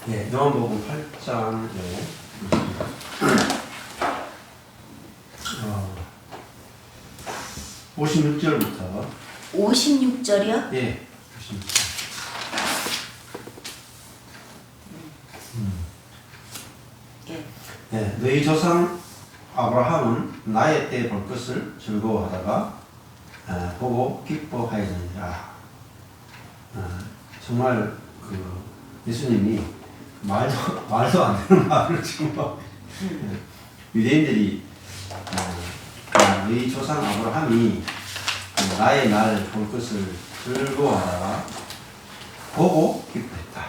예, 요한복음 8장에 56절부터 56절이요? 예, 56절. 예. 예, 너희 조상 아브라함은 나의 때 볼 것을 즐거워하다가 보고 기뻐하였느니라. 정말 그 예수님이 말도 안 되는 말을 지금 유대인들이 너희 조상 아브라함이 나의 날 볼 것을 즐거워하다가 보고 기뻐했다.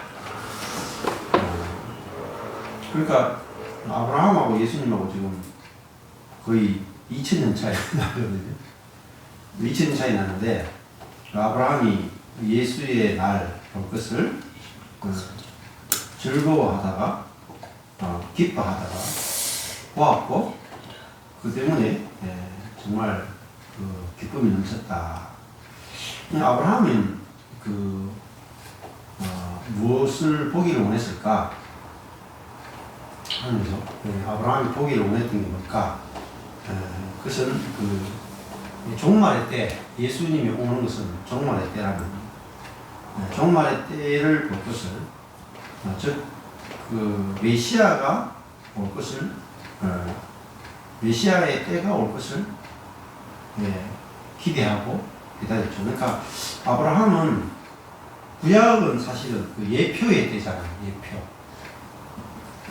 그러니까 아브라함하고 예수님하고 지금 거의 2000년 차이 나거든요. 2000년 차이 나는데 아브라함이 예수의 날 볼 것을 즐거워하다가 기뻐하다가 보았고 그 때문에 정말 그 기쁨이 넘쳤다. 아브라함은 그 무엇을 보기를 원했을까? 하면서 아브라함이 보기를 원했던 게 뭘까? 그것은 그 종말의 때, 예수님이 오는 것은 종말의 때라는 종말의 때를 볼 것을, 즉 그 메시아가 올 것을, 메시아의 때가 올 것을 기대하고 기다렸죠. 그러니까 아브라함은 구약은 사실은 그 예표의 때잖아요. 예표.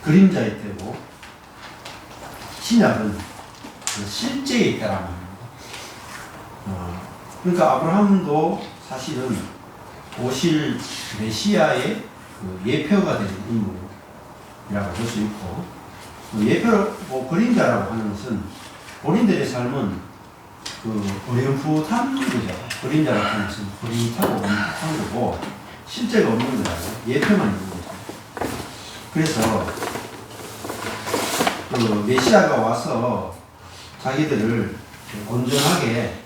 그림자의 때고 신약은 그 실제의 때라는 겁니다. 그러니까 아브라함도 사실은 오실 메시아의 그 예표가 되는 인물이라고 볼 수 있고, 예표, 그림자라고 하는 것은 본인들의 삶은 그 어렴풋한 거죠. 그림자라고 하는 것은 어렴풋하고 어렴풋한 거고 실제가 없는 거잖아요. 예표만 있는 거죠. 그래서 그 메시아가 와서 자기들을 온전하게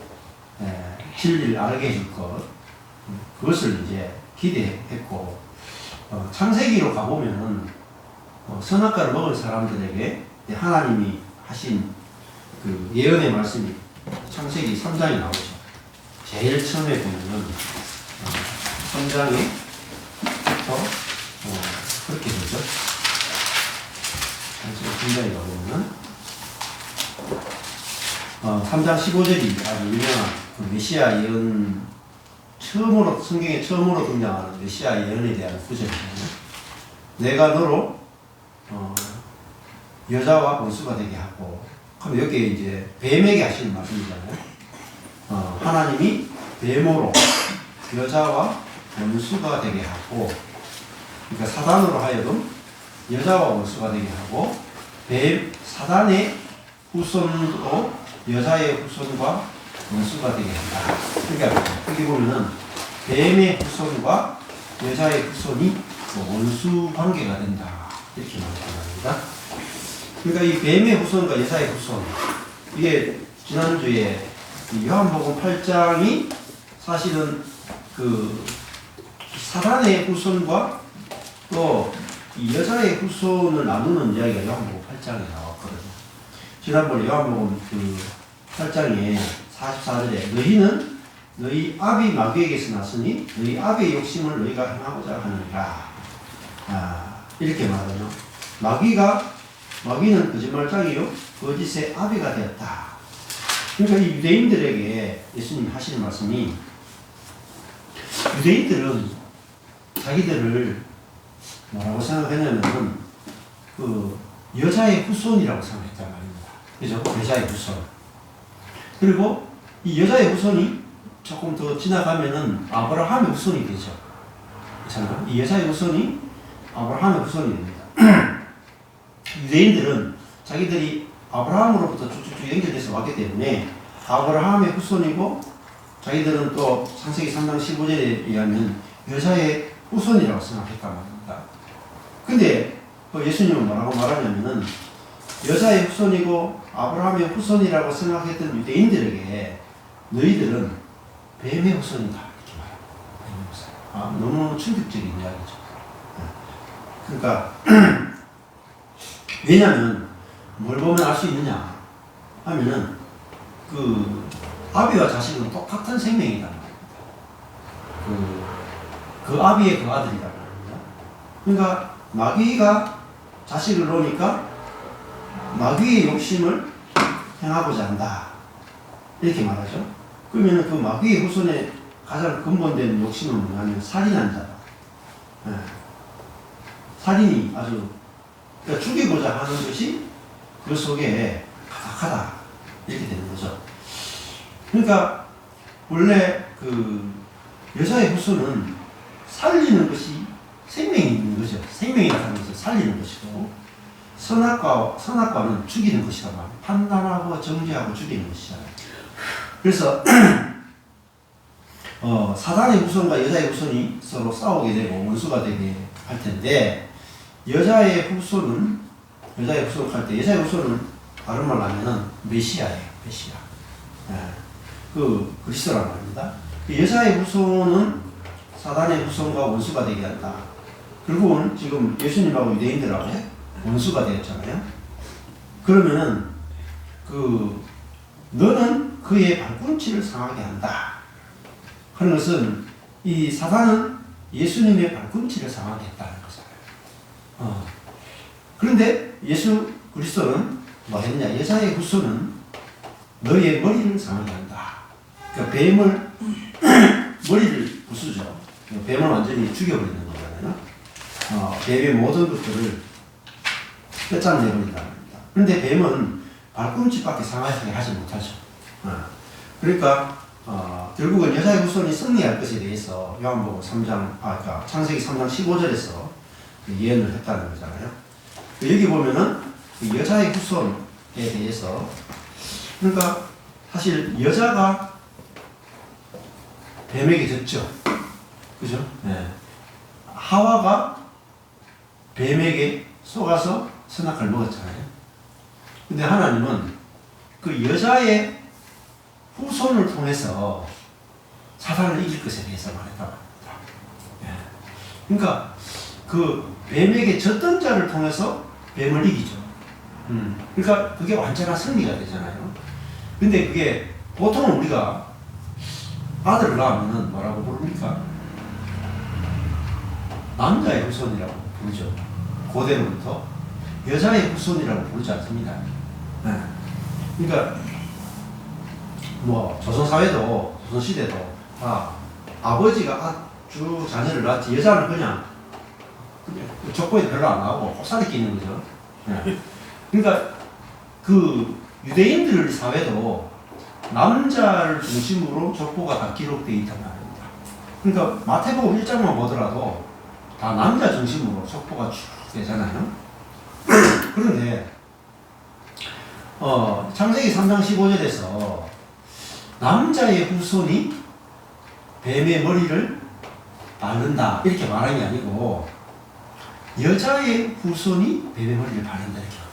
진리를 알게 해줄 것, 그것을 이제 기대했고, 창세기로 가보면은 선악과를 먹은 사람들에게 하나님이 하신 그 예언의 말씀이 창세기 3장에 나오죠. 제일 처음에 보면은 3장에서 그렇게 되죠. 창세기 3장에 가보면은 3장 15절이 아주 유명한 그 메시아 예언, 처음으로 성경에 처음으로 등장하는 메시아 예언에 대한 구절이잖아요. 내가 너로 여자와 원수가 되게 하고, 그럼 여기에 이제 뱀에게 하시는 말씀이잖아요. 하나님이 뱀으로 여자와 원수가 되게 하고, 그러니까 사단으로 하여금 여자와 원수가 되게 하고, 사단의 후손으로 여자의 후손과 원수가 되게 한다. 그러니까 여기 보면은 뱀의 후손과 여자의 후손이 원수 관계가 된다. 이렇게 말합니다. 그러니까 이 뱀의 후손과 여자의 후손, 이게 지난주에 요한복음 8장이 사실은 그 사단의 후손과 또 이 여자의 후손을 나누는 이야기가 요한복음 8장에 나왔거든요. 지난번에 요한복음 그 8장에 44절에 너희는 너희 아비 마귀에게서 났으니 너희 아비의 욕심을 너희가 행하고자 하느니라. 이렇게 말하죠. 마귀는 거짓말장이요 거짓의 아비가 되었다. 그러니까 이 유대인들에게 예수님이 하시는 말씀이, 유대인들은 자기들을 뭐라고 생각했냐면은 그 여자의 후손이라고 생각했단 말입니다. 그죠? 여자의 후손. 그리고 이 여자의 후손이 조금 더 지나가면은 아브라함의 후손이 되죠. 그렇잖아요. 이 여자의 후손이 아브라함의 후손이 됩니다. 유대인들은 자기들이 아브라함으로부터 쭉쭉쭉 연결돼서 왔기 때문에 아브라함의 후손이고, 자기들은 또 창세기 3장 15절에 의하면 여자의 후손이라고 생각했단 말입니다. 근데 예수님은 뭐라고 말하냐면은 여자의 후손이고 아브라함의 후손이라고 생각했던 유대인들에게 너희들은 뱀의 후손이다. 이렇게 말합니다. 너무 충격적인 이야기죠. 그러니까 왜냐하면 뭘 보면 알 수 있느냐 하면은 그 아비와 자식은 똑같은 생명이란 말입니다. 그 아비의 그 아들이란 말입니다. 그러니까 마귀가 자식을 놓으니까 마귀의 욕심을 행하고자 한다 이렇게 말하죠. 그러면 그 마귀의 후손의 가장 근본된 욕심은 뭐냐면 살인한 자다. 예. 살인이 아주 그러니까 죽이고자 하는 것이 그 속에 가득하다 이렇게 되는 거죠. 그러니까 원래 그 여자의 후손은 살리는 것이 생명이 있는 거죠. 생명이 나타나는 것을 살리는 것이고 선악과는 죽이는 것이란 말이에요. 판단하고 정죄하고 죽이는 것이잖아요. 그래서 사단의 후손과 여자의 후손이 서로 싸우게 되고 원수가 되게 할 텐데 여자의 후손을 할 때 여자의 후손은 다른 말로 하면은 메시아예요. 메시아. 예. 그 그리스도란 말입니다. 그 여자의 후손은 사단의 후손과 원수가 되게 한다. 결국은 지금 예수님하고 유대인들하고 원수가 되었잖아요. 그러면은 너는 그의 발꿈치를 상하게 한다. 하는 것은 이 사단은 예수님의 발꿈치를 상하게 했다는 거잖아요. 그런데 예수 그리스도는 뭐 했냐? 여자의 후손은 너의 머리를 상하게 한다. 그러니까 뱀을 머리를 부수죠. 뱀을 완전히 죽여버리는 거잖아요. 뱀의 모든 것들을 끝장내버린다는 겁니다. 그런데 뱀은 발꿈치밖에 상하게 하지 못하죠. 그러니까 결국은 여자의 후손이 승리할 것에 대해서 요한복음 3장, 그러니까 창세기 3장 15절에서 예언을 했다는 거잖아요. 여기 보면은 여자의 후손에 대해서 그러니까 사실 여자가 뱀에게 졌죠. 그죠? 네. 하와가 뱀에게 속아서 선악과를 먹었잖아요. 근데 하나님은 그 여자의 후손을 통해서 사단을 이길 것에 대해서 말했다고 합니다. 네. 그러니까 그 뱀에게 졌던 자를 통해서 뱀을 이기죠. 그러니까 그게 완전한 승리가 되잖아요. 근데 그게 보통은 우리가 아들을 낳으면 뭐라고 부릅니까? 남자의 후손이라고 부르죠. 고대로부터 여자의 후손이라고 부르지 않습니다. 네. 그러니까 뭐 조선사회도 조선시대도 아버지가 아주 자녀를 낳지 여자는 그냥 족보에 별로 안 나오고 곱살이 끼는 거죠. 네. 그러니까 그 유대인들 사회도 남자를 중심으로 족보가 다 기록되어 있단 말입니다. 그러니까 마태복음 1장만 보더라도 다 남자 중심으로 족보가 쭉 되잖아요. 그런데 창세기 3장 15절에서 남자의 후손이 뱀의 머리를 바른다 이렇게 말한 게 아니고 여자의 후손이 뱀의 머리를 바른다 이렇게 말합니다.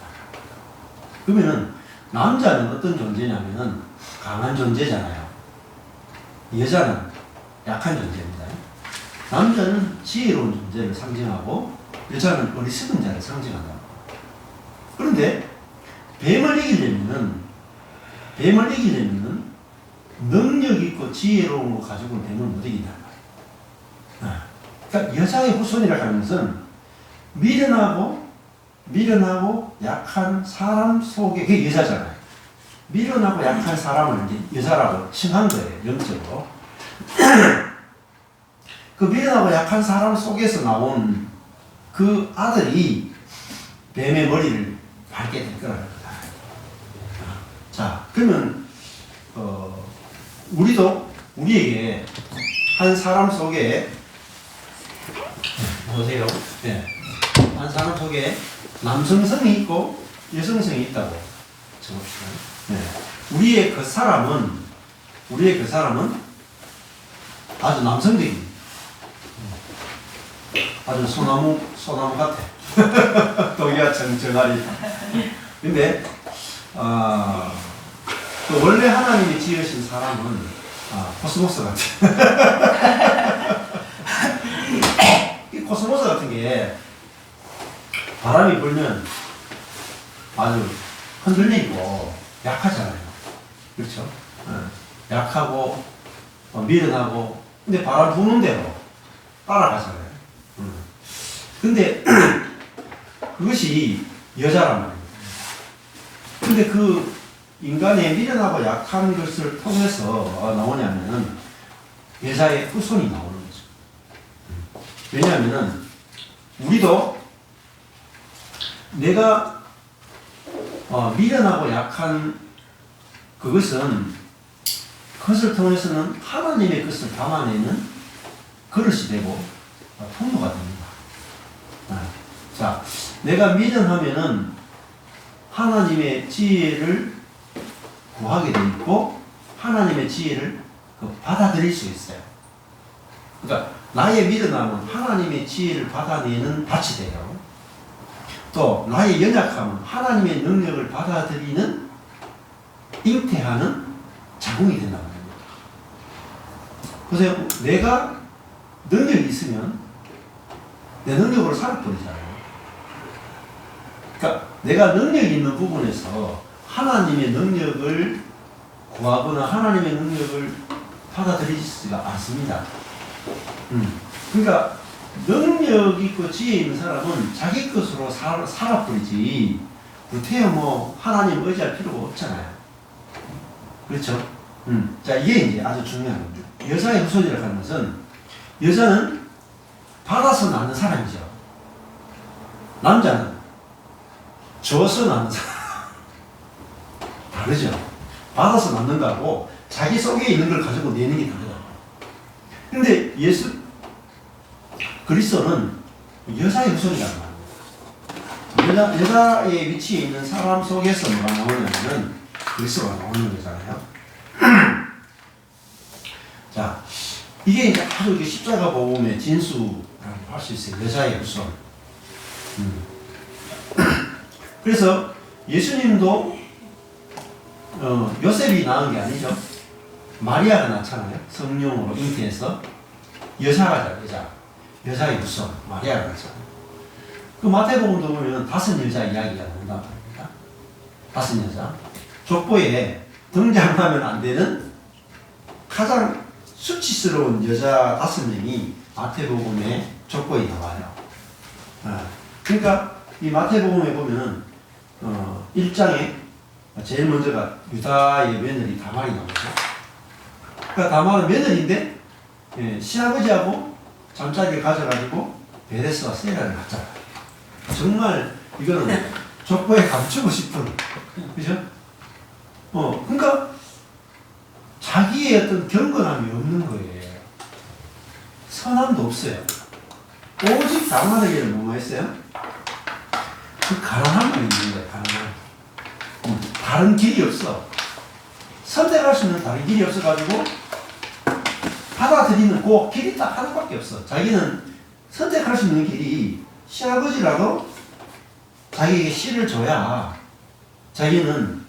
그러면은 남자는 어떤 존재냐면은 강한 존재잖아요. 여자는 약한 존재입니다. 남자는 지혜로운 존재를 상징하고 여자는 어리석은 자를 상징한다. 그런데 뱀을 이기려면은 능력 있고 지혜로운 거 가지고는 뱀을 못 이긴단 말이에요. 그러니까 여자의 후손이라 하는 것은 미련하고 약한 사람 속에, 그게 여자잖아요. 미련하고 약한 사람을 이제 여자라고 칭한 거예요, 영적으로. 그 미련하고 약한 사람 속에서 나온 그 아들이 뱀의 머리를 밟게 될 거라는 거다. 자, 그러면, 우리에게 한 사람 속에, 보세요. 네. 한 사람 속에 남성성이 있고 여성성이 있다고 적읍시다. 네. 우리의 그 사람은 아주 남성적인, 아주 소나무 같아. 독이야 정정아리. 근데 또 원래 하나님이 지으신 사람은 코스모스 같아. 이 코스모스 같은 게 바람이 불면 아주 흔들리고 약하잖아요. 그렇죠? 약하고 미련하고, 근데 바람 부는 대로 따라가잖아요. 근데 그것이 여자란 말이에요. 근데 그 인간의 미련하고 약한 것을 통해서 나오냐면은 여자의 후손이 나오는 거죠. 왜냐하면은 우리도 내가 미련하고 약한 그것을 통해서는 하나님의 것을 담아내는 그릇이 되고 통로가 됩니다. 자, 내가 미련하면은 하나님의 지혜를 구하게 돼 있고 하나님의 지혜를 받아들일 수 있어요. 그러니까 나의 미련함은 하나님의 지혜를 받아내는 밭이 돼요. 또 나의 연약함은 하나님의 능력을 받아들이는 잉태하는 자궁이 된단 말입니다. 보세요. 내가 능력이 있으면 내 능력으로 살아버리잖아요. 그러니까 내가 능력이 있는 부분에서 하나님의 능력을 구하거나 하나님의 능력을 받아들이지가 않습니다. 그러니까 능력 있고 지혜 있는 사람은 자기 것으로 살아버리지 구태여 뭐 하나님 의지할 필요가 없잖아요. 그렇죠? 자, 이게 이제 아주 중요한 겁니다. 여자의 후손이라고 하는 것은 여자는 받아서 낳는 사람이죠. 남자는 줘서 낳는 사람. 다르죠? 받아서 낳는 거하고 자기 속에 있는 걸 가지고 내는 게 다르다. 근데 그리스도는 여자의 후손이라는 말입니다. 여자의 위치에 있는 사람 속에서 뭐가 나오냐면 그리스도가 나오는 거잖아요. 자, 이게 이제 아주 십자가 복음의 진수라고 할 수 있어요. 여자의 후손. 그래서 예수님도 요셉이 낳은 게 아니죠. 마리아가 낳잖아요. 성령으로 잉태해서 여자가 여자의 후손 마리아가 낳잖아요. 그 마태복음도 보면 5 여자 이야기가 나온단 말입니다. 5 여자. 족보에 등장하면 안 되는 가장 수치스러운 여자 5명이 마태복음의 족보에 나와요. 그러니까 이 마태복음에 보면은 1장에 제일 먼저가 유다의 며느리 다말이 나오죠. 그러니까 다말은 며느리인데 시아버지하고 잠자리를 가져가지고 베레스와 세라를 갖잖아요. 정말 이거는 족보에 감추고 싶은, 그죠? 그러니까 자기의 어떤 경건함이 없는 거예요. 선함도 없어요. 오직 다말에게는 뭐가 있어요? 그 가난함만 있는 거예요. 가난함. 다른 길이 없어. 선택할 수 있는 다른 길이 없어가지고 받아들이는 그 길이 딱 하나밖에 없어. 자기는 선택할 수 있는 길이 시아버지라도 자기에게 씨를 줘야 자기는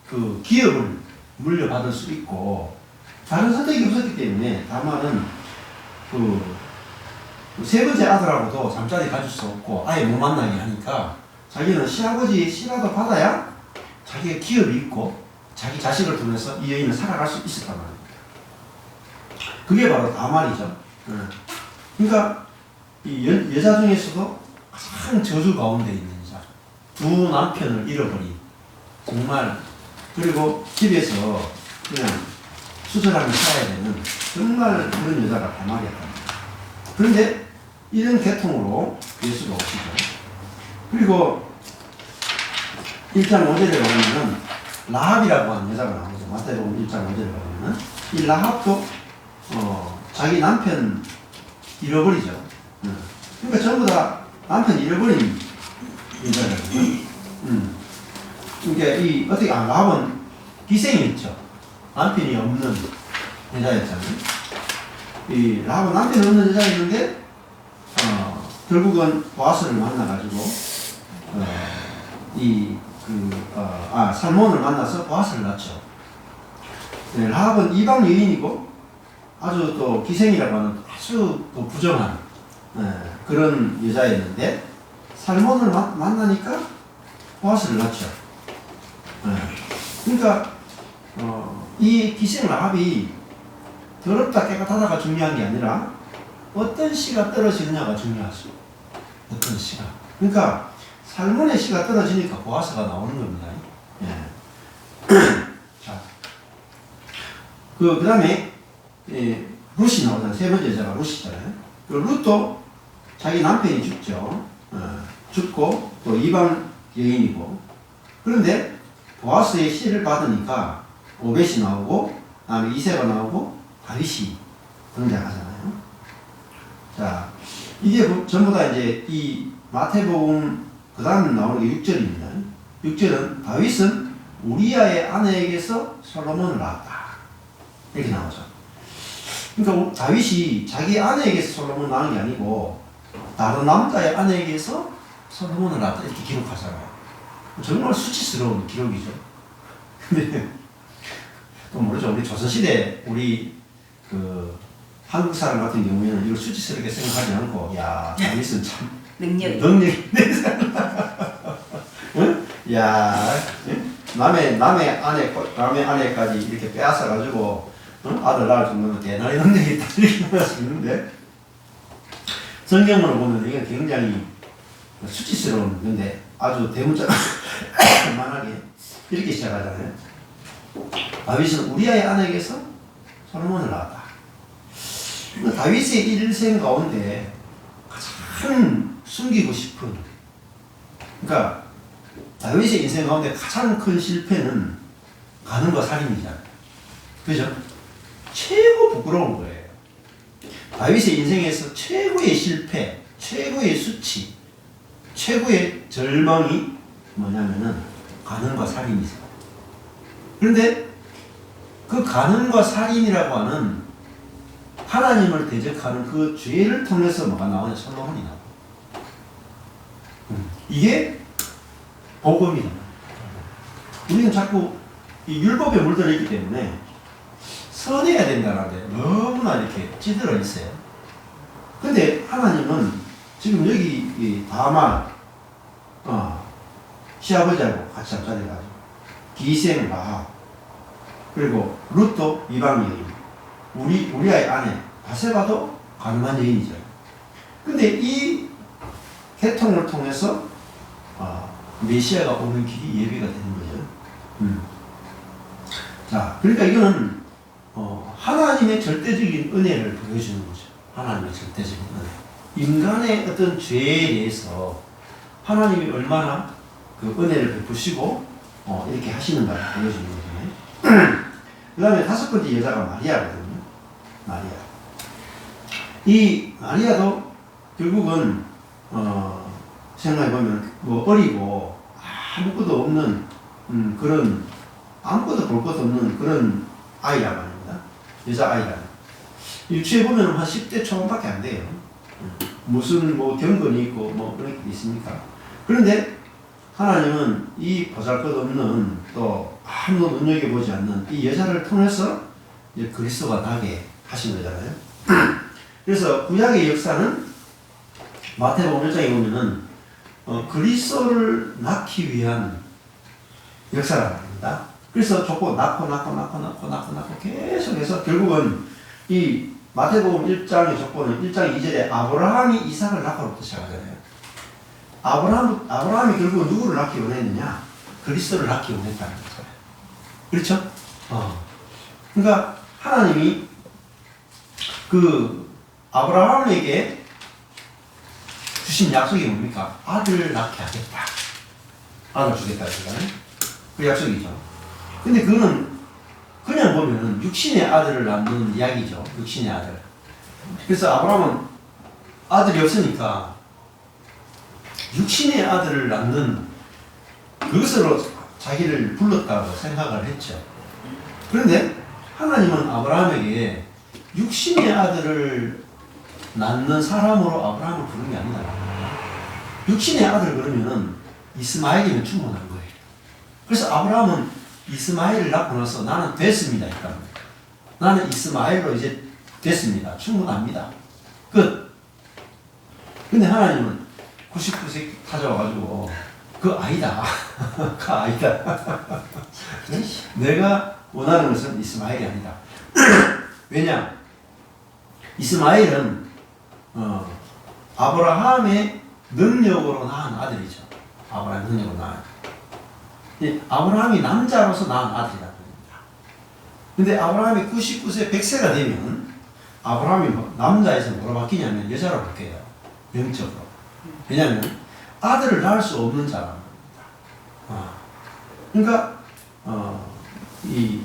그 기업을 물려받을 수 있고, 다른 선택이 없었기 때문에 다만은 그 세 번째 아들하고도 잠자리 가질 수 없고 아예 못 만나게 하니까 자기는 시아버지의 씨라도 받아야 자기의 기업이 있고 자기 자식을 통해서 이 여인을 살아갈 수 있었단 말입니다. 그게 바로 다말이죠. 그러니까 이 여자 중에서도 가장 저주 가운데 있는 여자, 2 남편을 잃어버린, 정말, 그리고 집에서 그냥 수절하며 살아야 되는 정말 그런 여자가 다말이었다. 그런데 이런 계통으로 예수가 오시죠. 그리고 1장 5절에 보면은 라합이라고 하는 여자가 나오죠. 마태복음 1장 5절에 보면은 이 라합도 자기 남편 잃어버리죠. 그러니까 전부 다 남편 잃어버린 여자거든요. 그러니까 어떻게 라합은 기생이었죠. 남편이 없는 여자였잖아요. 이 라합은 남편이 없는 여자였는데 결국은 보아스를 만나가지고 살몬을 만나서 보아스를 낳죠. 네, 라합은 이방 여인이고 아주 또 기생이라고 하는 아주 또 부정한 그런 여자였는데 살몬을 만나니까 보아스를 낳죠. 그러니까 이 기생 라합이 더럽다 깨끗하다가 중요한 게 아니라 어떤 씨가 떨어지느냐가 중요하죠. 어떤 씨가. 그러니까 살몬의 씨가 떨어지니까 보아스가 나오는 겁니다. 자, 그 다음에 룻이 나오잖아요. 세 번째 여자가 룻이잖아요. 그 룻도 자기 남편이 죽죠. 죽고 또 이방 여인이고. 그런데 보아스의 씨를 받으니까 오벳이 나오고, 다음에 이세가 나오고, 다윗이 등장하잖아요. 자, 이게 전부 다 이제 이 마태복음 그 다음 나오는 게 6절입니다. 6절은 다윗은 우리아의 아내에게서 솔로몬을 낳았다. 이렇게 나오죠. 그러니까 다윗이 자기 아내에게서 솔로몬을 낳은 게 아니고 다른 남자의 아내에게서 솔로몬을 낳았다. 이렇게 기록하잖아요. 정말 수치스러운 기록이죠. 근데 또 모르죠. 우리 조선시대 우리 그 한국 사람 같은 경우에는 이걸 수치스럽게 생각하지 않고, 야, 다윗은 참 능력이 응? 야, 남의 아내까지 이렇게 빼앗아 가지고 아들 낳을 정도면 대단히 능력이 있다 이렇게 말할 수 있는데, 성경으로 보면 이게 굉장히 수치스러운 건데 아주 대문자가 만하게 이렇게 시작하잖아요. 다윗은 우리아의 아내에게서 솔로몬을 낳았다. 다윗의 일생 가운데 가장 숨기고 싶은, 그러니까 다윗의 인생 가운데 가장 큰 실패는 간음과 살인이잖아요. 그죠? 최고 부끄러운 거예요. 다윗의 인생에서 최고의 실패, 최고의 수치, 최고의 절망이 뭐냐면은 간음과 살인이죠. 그런데 그 간음과 살인이라고 하는 하나님을 대적하는 그 죄를 통해서 뭐가 나오냐? 솔로몬이 나와요. 이게 복음이다. 우리는 자꾸 이 율법에 물들어 있기 때문에 선해야 된다는데 너무나 이렇게 찌들어 있어요. 근데 하나님은 지금 여기 이 다만 시아버지하고 같이 잠자리가지고 기생 라합, 그리고 룻도 이방 여인, 우리아의 아내 바세바도 가늠한 여인이죠. 근데 이 계통을 통해서 메시아가 오는 길이 예비가 되는 거죠. 자, 그러니까 이거는 하나님의 절대적인 은혜를 보여주는 거죠. 하나님의 절대적인 은혜. 인간의 어떤 죄에 대해서 하나님이 얼마나 그 은혜를 베푸시고 이렇게 하시는가를 보여주는 거죠. 그 다음에 다섯 번째 여자가 마리아거든요. 마리아. 이 마리아도 결국은 생각해보면 뭐 어리고 아무것도 없는 그런, 아무것도 볼 것도 없는 그런 아이란 말입니다. 여자 아이란. 유추해보면 한 10대 초반밖에 안 돼요. 무슨 뭐 경건이 있고 뭐 그런 게 있습니까? 그런데 하나님은 이 보잘것없는 또 아무도 눈여겨보지 않는 이 여자를 통해서 이제 그리스도가 나게 하신 거잖아요. 그래서 구약의 역사는 마태복음 1장에 보면은 그리스도를 낳기 위한 역사란 말입니다. 그래서 좋고 낳고 계속해서 결국은 이 마태복음 1장의 족보는 1장 2절에 아브라함이 이삭을 낳고부터 시작하잖아요. 아브라함이 결국 누구를 낳기 원했느냐? 그리스도를 낳기 원했다는 거죠. 그렇죠? 그러니까 하나님이 그 아브라함에게 주신 약속이 뭡니까? 아들을 낳게 하겠다. 아들 주겠다는 거잖아요. 그 약속이죠. 근데 그거는 그냥 보면은 육신의 아들을 낳는 이야기죠. 육신의 아들. 그래서 아브라함은 아들이 없으니까 육신의 아들을 낳는 그것으로 자기를 불렀다고 생각을 했죠. 그런데 하나님은 아브라함에게 육신의 아들을 낳는 사람으로 아브라함을 부른 게 아니다. 육신의 아들 그러면은 이스마엘이면 충분한 거예요. 그래서 아브라함은 이스마엘을 낳고 나서 나는 됐습니다. 나는 이스마엘로 이제 됐습니다. 충분합니다. 끝. 근데 하나님은 99세 찾아와가지고 그거 아니다. 그거 아니다. 내가 원하는 것은 이스마엘이 아니다. 왜냐? 이스마엘은 아브라함의 능력으로 낳은 아들이죠. 아브라함의 능력으로 낳은. 아브라함이 남자로서 낳은 아들이라고 합니다. 근데 아브라함이 99세 100세가 되면 아브라함이 남자에서 뭐로 바뀌냐면 여자로 바뀌어요. 영적으로. 왜냐하면 아들을 낳을 수 없는 자라는 겁니다. 그러니까 이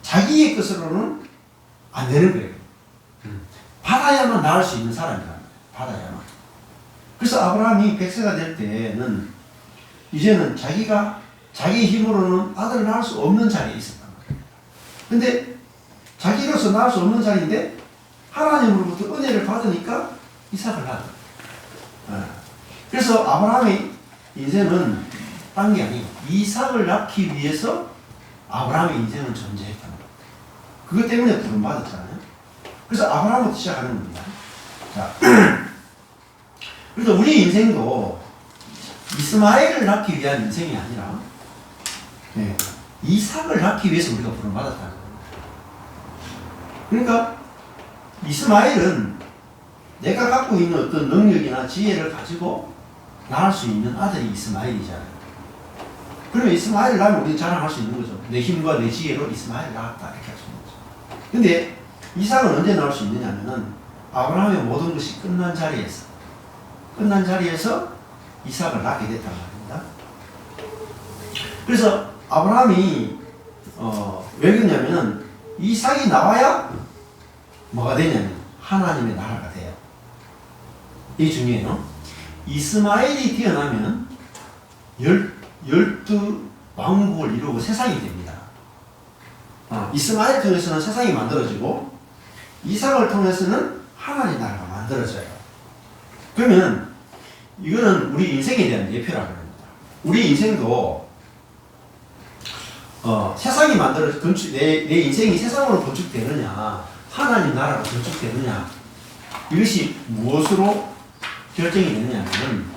자기의 것으로는 안 되는 거예요. 받아야만 낳을 수 있는 사람이란 말이에요. 받아야만. 그래서 아브라함이 100세가 될 때는 이제는 자기의 힘으로는 아들을 낳을 수 없는 자리에 있었단 말이에요. 근데 자기로서 낳을 수 없는 자리인데 하나님으로부터 은혜를 받으니까 이삭을 낳은 거예요. 그래서 아브라함의 인생은 딴 게 아니고 이삭을 낳기 위해서 아브라함의 인생은 존재했다는 겁니다. 그것 때문에 부름받았잖아요. 그래서 아브라함부터 시작하는 겁니다. 자, 그래서 우리 인생도 이스마엘을 낳기 위한 인생이 아니라 이삭을 낳기 위해서 우리가 부름받았다는 겁니다. 그러니까 이스마엘은 내가 갖고 있는 어떤 능력이나 지혜를 가지고 낳을 수 있는 아들이 이스마엘이잖아요. 그러면 이스마엘을 낳으면 우리는 자랑할 수 있는 거죠. 내 힘과 내 지혜로 이스마엘을 낳았다 이렇게 할 수 있는 거죠. 근데 이삭은 언제 낳을 수 있느냐면은 아브라함의 모든 것이 끝난 자리에서 이삭을 낳게 됐단 말입니다. 그래서 아브라함이 왜 그러냐면은 이삭이 나와야 뭐가 되냐면 하나님의 나라가 돼요. 이게 중요해요. 이스마엘이 태어나면 12왕국을 이루고 세상이 됩니다. 이스마엘 통해서는 세상이 만들어지고 이삭을 통해서는 하나님 나라가 만들어져요. 그러면 이거는 우리 인생에 대한 예표라고 합니다. 우리 인생도 세상이 내 인생이 세상으로 건축되느냐 하나님 나라로 건축되느냐 이것이 무엇으로 결정이 되느냐면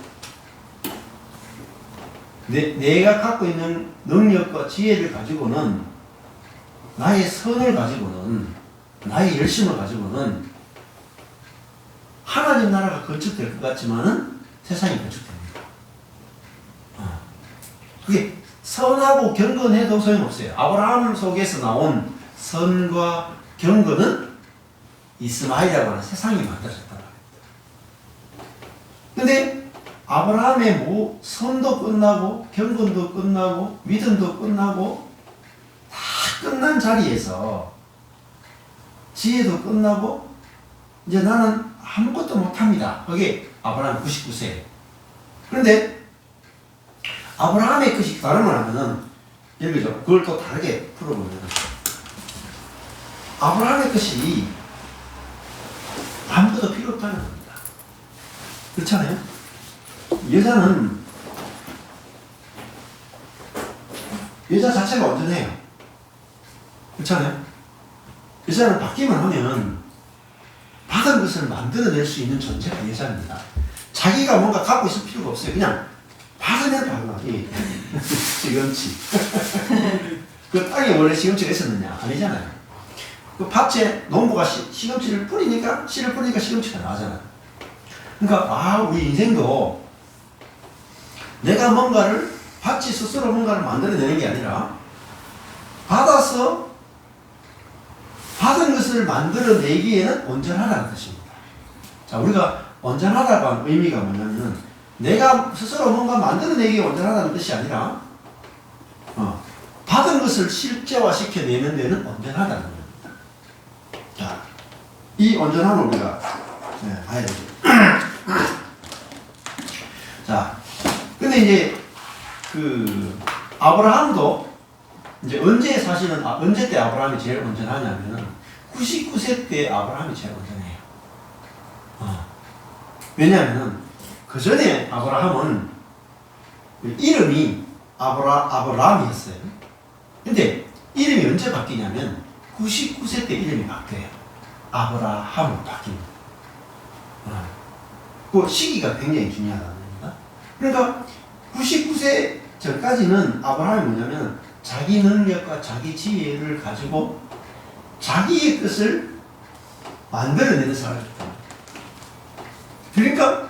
내가 갖고 있는 능력과 지혜를 가지고는 나의 선을 가지고는 나의 열심을 가지고는 하나님 나라가 건축될 것 같지만은 세상이 건축됩니다. 그게 선하고 경건해도 소용없어요. 아브라함 속에서 나온 선과 경건은 이스마엘이라고 하는 세상이 만들어졌단 말입니다. 근데 아브라함의 선도 끝나고 경건도 끝나고 믿음도 끝나고 다 끝난 자리에서 지혜도 끝나고 이제 나는 아무것도 못합니다. 그게 아브라함 99세. 그런데 아브라함의 것이 다른 걸 하면은 예를 들어 그걸 또 다르게 풀어보면 아브라함의 것이 아무것도 필요 없다는 겁니다. 그렇잖아요? 여자 자체가 온전해요. 그렇잖아요? 여자는 받기만 하면 받은 것을 만들어낼 수 있는 존재가 여자입니다. 자기가 뭔가 갖고 있을 필요가 없어요. 그냥 받으면 받으면 시금치. 그 땅에 원래 시금치가 있었느냐? 아니잖아요. 그 밭에 농부가 씨를 뿌리니까 시금치가 나잖아요. 그러니까 우리 인생도 내가 밭이 스스로 뭔가를 만들어내는 게 아니라 받아서 받은 것을 만들어내기에는 온전하다는 뜻입니다. 자, 우리가 온전하다고 하는 의미가 뭐냐면 내가 스스로 뭔가 만들어내기에 온전하다는 뜻이 아니라 받은 것을 실제화시켜내는 데는 온전하다는 겁니다. 자, 이 온전함을 우리가 봐야 되죠. 자, 근데 이제 아브라함도 이제 언제 때 아브라함이 제일 온전하냐면은 99세 때 아브라함이 제일 온전해요. 왜냐하면은 그 전에 아브라함은 이름이 아브라함이었어요. 근데 이름이 언제 바뀌냐면 99세 때 이름이 바뀌어요. 아브라함으로 바뀝니다. 그 시기가 굉장히 중요하다는 겁니다. 그러니까 99세 전까지는 아브라함이 뭐냐면 자기 능력과 자기 지혜를 가지고 자기의 뜻을 만들어내는 사람이었다. 그러니까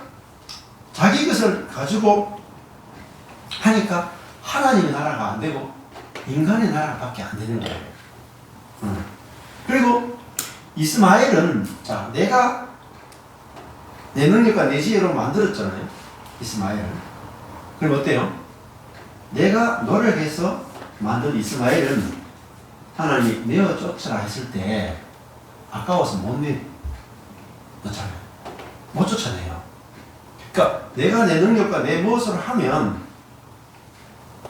자기 것을 가지고 하니까 하나님의 나라가 안 되고 인간의 나라밖에 안 되는 거예요. 그리고 이스마엘은 자 내가 내 능력과 내 지혜로 만들었잖아요. 이스마엘은. 그럼 어때요? 내가 노력해서 만든 이스마엘은 하나님이 내어 쫓으라 했을 때 아까워서 못 넣잖아요. 못 쫓아내요. 그러니까 내가 내 능력과 내 무엇을 하면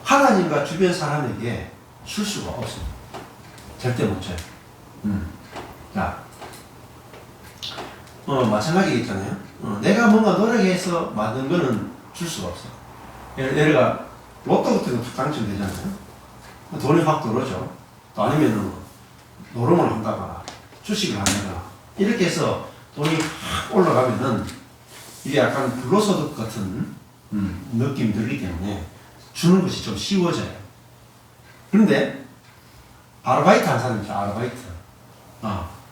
하나님과 주변 사람에게 줄 수가 없습니다. 절대 못 줘요. 자, 마찬가지겠잖아요. 내가 뭔가 노력해서 만든 거는 줄 수가 없어요. 예를 로또 같은 거 당첨되잖아요. 돈이 확 들어오죠. 또 아니면은 노름을 한다거나 주식을 한다거나 이렇게 해서 돈이 확 올라가면은 이게 약간 불로소득 같은 느낌이 들기 때문에 주는 것이 좀 쉬워져요. 그런데 아르바이트 하는 사람이 있죠. 아르바이트.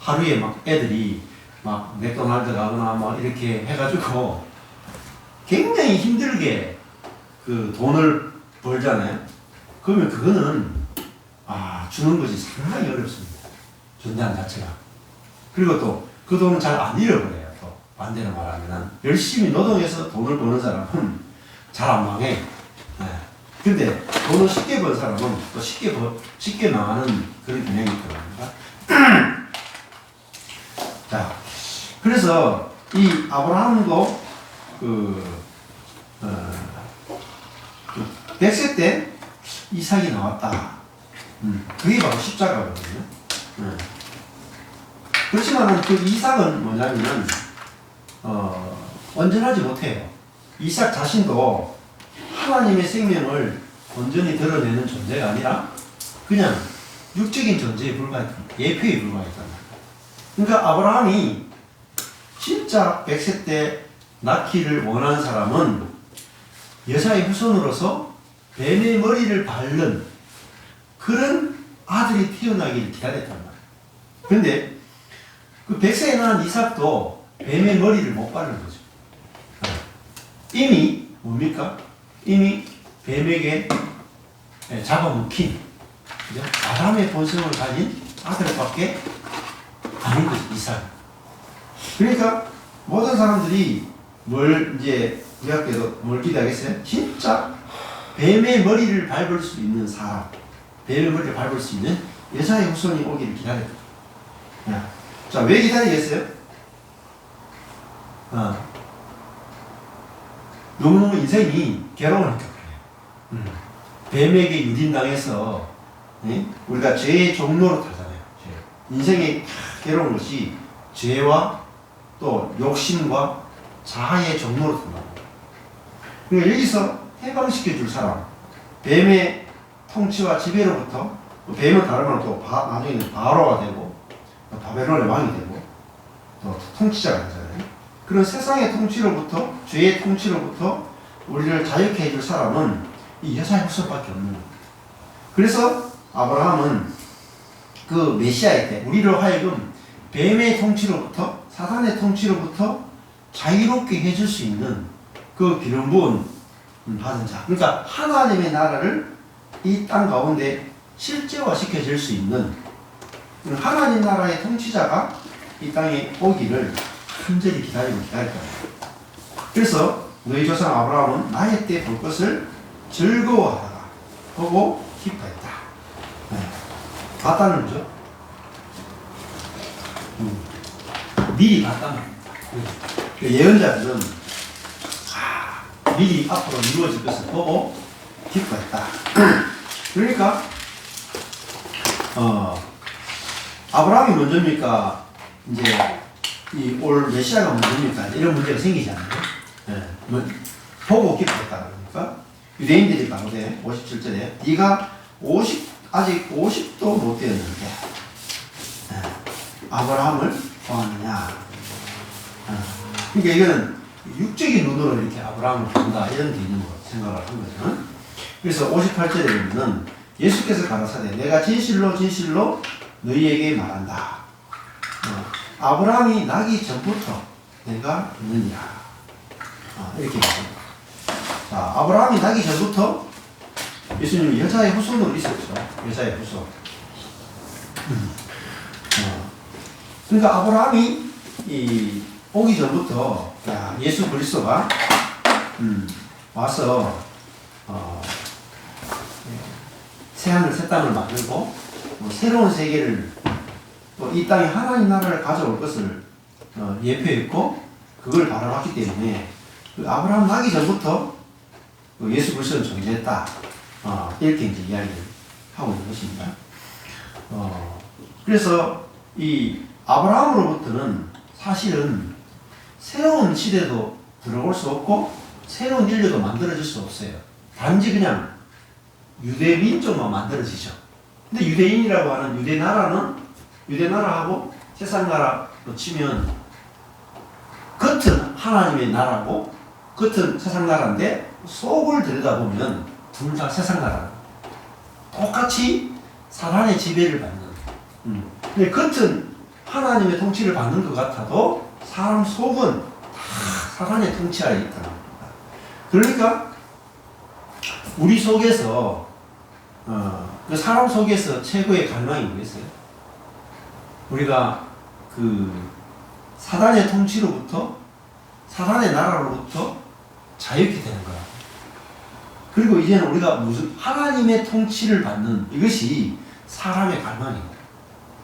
하루에 막 애들이 막 맥도날드 가거나 뭐 이렇게 해가지고 굉장히 힘들게 그 돈을 벌잖아요. 그러면 그거는 주는 것이 상당히 어렵습니다. 존재한 자체가. 그리고 또 그 돈은 잘 안 잃어버려요. 또 반대로 말하면 열심히 노동해서 돈을 버는 사람은 잘 안 망해. 근데 돈을 쉽게 번 사람은 또 쉽게 망하는 그런 경향이 있거든요. 자, 그래서 이 아브라함도 100세 때 이삭이 나왔다. 그게 바로 십자가거든요. 그렇지만 그 이삭은 뭐냐면 온전하지 못해요. 이삭 자신도 하나님의 생명을 온전히 드러내는 존재가 아니라 그냥 육적인 존재에 불과했던 예표에 불과했단 말이에요. 그러니까 아브라함이 진짜 100세 때 낳기를 원하는 사람은 여자의 후손으로서 뱀의 머리를 밟는 그런 아들이 태어나기를 기다렸단 말이에요. 그런데 그 100세에 낳은 이삭도 뱀의 머리를 못 밟는 거죠. 이미 뭡니까? 이미 뱀에게 잡아먹힌 아담의 본성을 가진 아들밖에 아닌 거죠. 이삭. 그러니까 모든 사람들이 뭘 이제 구약에도 뭘 기대하겠어요? 진짜 뱀의 머리를 밟을 수 있는 사람, 뱀의 머리를 밟을 수 있는 여자의 후손이 오기를 기다렸다. 자, 왜 기다리겠어요? 너무너무 인생이 괴로우니까 그래요. 뱀에게 유린당해서 우리가 죄의 종로로 타잖아요. 인생의 괴로운 것이 죄와 또 욕심과 자아의 종로로 탄다. 그러니까 여기서 해방시켜 줄 사람, 뱀의 통치와 지배로부터, 뱀은 다르면 또 나중에는 바로가 되고 바벨론의 왕이 되고 또 통치자가 되잖아요. 그런 세상의 통치로부터, 죄의 통치로부터 우리를 자유케 해줄 사람은 이 여자의 후손밖에 없는 거예요. 그래서 아브라함은 그 메시아일 때 우리를 하여금 뱀의 통치로부터, 사단의 통치로부터 자유롭게 해줄 수 있는 그 기름 부은 받은 자. 그러니까 하나님의 나라를 이 땅 가운데 실제화시켜줄 수 있는 하나님 나라의 통치자가 이 땅에 오기를 간절히 기다리고 기다릴 거예요. 그래서 너희 조상 아브라함은 나의 때 볼 것을 즐거워하다가 보고 기뻐했다. 봤다는 거죠. 미리 봤다는 겁니다. 예언자들은 미리 앞으로 이루어질 것을 보고 기뻐했다. 그러니까 아브라함이 먼저입니까? 이제 이 올 메시아가 먼저입니까? 이런 문제가 생기잖아요. 보고 기뻐했다 그러니까 유대인들이 가로되 57절에 네가 아직 50도 못 되었는데 아브라함을 보았느냐. 그러니까 이거는 육적인 눈으로 이렇게 아브라함을 본다 이런 개념으로 생각을 한 거죠. 그래서 58절에 보면 예수께서 가라사대 내가 진실로 진실로 너희에게 말한다. 아브라함이 나기 전부터 내가 있느니라. 이렇게 말합니다. 자, 아브라함이 나기 전부터 예수님이 여자의 후손으로 있었죠. 여자의 후손. 그러니까 아브라함이 오기 전부터 예수 그리스도가 와서 새하늘 새 땅을 만들고 새로운 세계를 또 이 땅에 하나님 나라를 가져올 것을 예표했고 그걸 바라봤기 때문에 그 아브라함 나기 전부터 예수 그리스도는 존재했다. 이렇게 이제 이야기를 하고 있는 것입니다. 그래서 이 아브라함으로부터는 사실은 새로운 시대도 들어올 수 없고 새로운 인류도 만들어질 수 없어요. 단지 그냥 유대 민족만 만들어지죠. 근데 유대인이라고 하는 유대 나라하고 세상 나라로 치면 겉은 하나님의 나라고 겉은 세상 나라인데 속을 들여다보면 둘 다 세상 나라. 똑같이 사단의 지배를 받는. 근데 겉은 하나님의 통치를 받는 것 같아도 사람 속은 다 사단의 통치 아래 있다는 겁니다. 그러니까 우리 속에서 그 사람 속에서 최고의 갈망이 뭐겠어요? 우리가 그 사단의 통치로부터 사단의 나라로부터 자유케 되는 거야. 그리고 이제는 우리가 무슨 하나님의 통치를 받는 이것이 사람의 갈망입니다.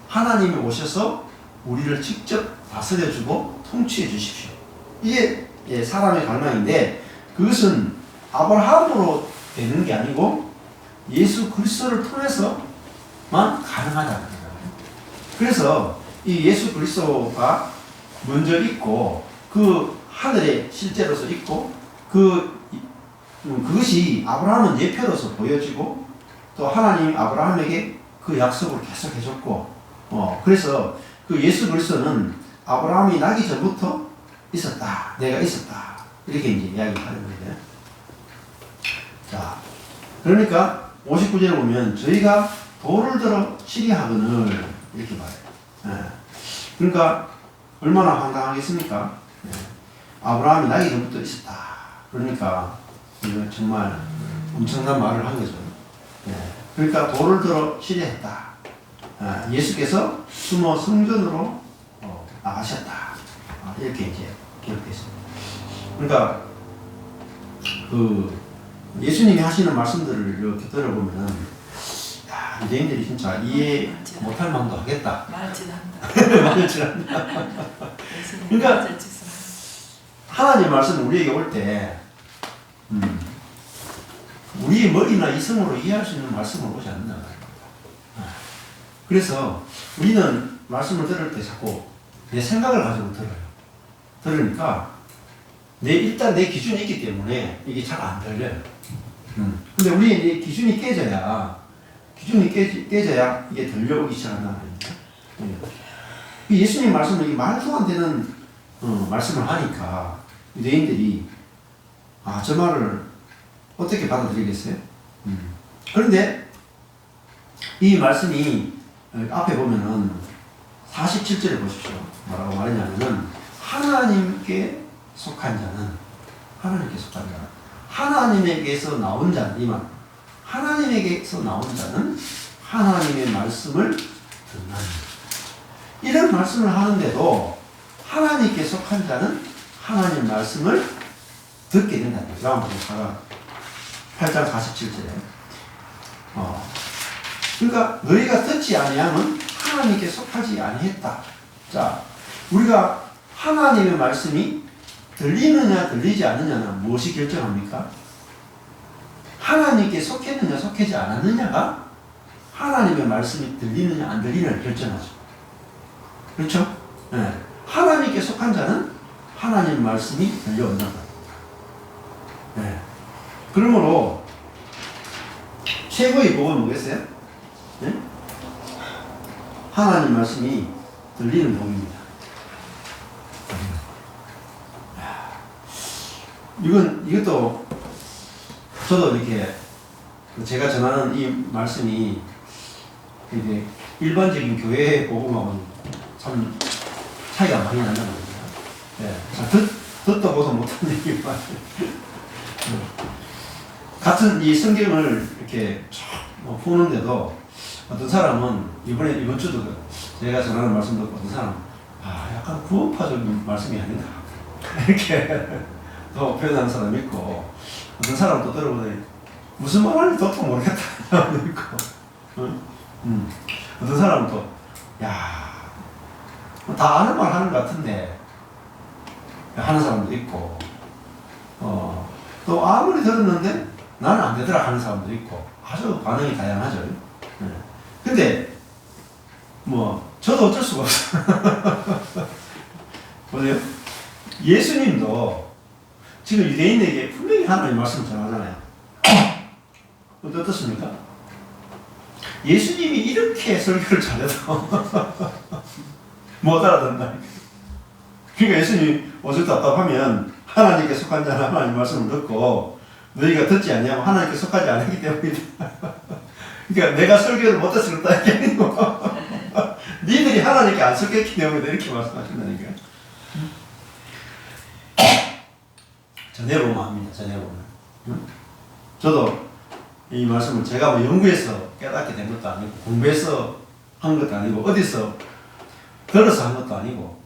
하나님이 오셔서 우리를 직접 다스려주고 통치해 주십시오. 이게 사람의 갈망인데 그것은 아브라함으로 되는 게 아니고 예수 그리스도를 통해서만 가능하다는 거예요. 그래서 이 예수 그리스도가 먼저 있고 그 하늘에 실제로서 있고 그것이 아브라함은 예표로서 보여지고 또 하나님 아브라함에게 그 약속을 계속 해줬고 그래서 그 예수 그리스도는 아브라함이 나기 전부터 있었다. 내가 있었다. 이렇게 이제 이야기하는 거예요. 자, 그러니까 59절에 보면 저희가 돌을 들어 치리하거늘 이렇게 말해요. 그러니까 얼마나 황당하겠습니까? 아브라함이 나기 전부터 있었다. 그러니까 이거 정말 엄청난 말을 한 거죠. 그러니까 돌을 들어 치리했다. 예수께서 숨어 성전으로 나가셨다. 이렇게 이제 기록했습니다. 그러니까 그 예수님이 하시는 말씀들을 이렇게 들어보면 유대인들이 진짜 이해 못할 마음도 하겠다. 말질한다. 그러니까 하나님 말씀 우리에게 올 때 우리의 머리나 이성으로 이해할 수 있는 말씀을 오지 않는다 말입니다. 그래서 우리는 말씀을 들을 때 자꾸 내 생각을 가지고 들어요. 들으니까 일단 내 기준이 있기 때문에 이게 잘 안 들려요. 근데 우리의 기준이 깨져야 이게 들려오기 시작한다는 말입니다. 예수님 말씀은 이게 말도 안 되는 말씀을 하니까 유대인들이 저 말을 어떻게 받아들이겠어요? 그런데 이 말씀이 앞에 보면은 47절에 보십시오. 뭐라고 말했냐면은 하나님께 속한 자는 하나님에게서 나온 자니만 하나님에게서 나온 자는 하나님의 말씀을 듣나니 이런 말씀을 하는데도 하나님께 속한 자는 하나님 말씀을 듣게 된다는 거죠. 한번 보다가 8장 47절에 그러니까 너희가 듣지 아니하면 하나님께 속하지 아니했다. 자, 우리가 하나님의 말씀이 들리느냐 들리지 않느냐는 무엇이 결정합니까? 하나님께 속했느냐 속하지 않았느냐가 하나님의 말씀이 들리느냐 안 들리느냐를 결정하죠. 그렇죠? 하나님께 속한 자는 하나님 말씀이 들려온다. 그러므로 최고의 복은 뭐겠어요? 하나님 말씀이 들리는 복입니다. 이것도 저도 이렇게 제가 전하는 이 말씀이 이게 일반적인 교회 복음하고는 참 차이가 많이 난다는 겁니다. 네. 듣도 보도 못한 얘기 말이에요. 같은 이 성경을 이렇게 푸는데도 어떤 사람은 이번 주도 제가 전하는 말씀 듣고 어떤 사람은 약간 구원파적인 말씀이 아니다 이렇게 또 표현하는 사람이 있고 어떤 사람은 또 들어보니 무슨 말하는지 도통 모르겠다 사람도 있고 어떤 사람은 또 다 아는 말 하는 것 같은데 하는 사람도 있고 또 아무리 들었는데 나는 안 되더라 하는 사람도 있고 아주 반응이 다양하죠. 근데 저도 어쩔 수가 없어요. 보세요. 예수님도 지금 유대인에게 분명히 하나님 말씀을 전하잖아요. 어떻습니까? 예수님이 이렇게 설교를 잘해도 못 알아듣는다니까. 그러니까 예수님이 오죽 답답하면 하나님께 속한 자는 하나님 말씀을 듣고 너희가 듣지 않냐면 하나님께 속하지 않기 때문이다. 그러니까 내가 설교를 못해서 그렇다 이게 아니고 니들이 하나님께 안 속했기 때문에 이렇게 말씀하신다니까. 전해보면 합니다. 전해보면. 저도 이 말씀을 제가 연구해서 깨닫게 된 것도 아니고 공부해서 한 것도 아니고 어디서 들어서 한 것도 아니고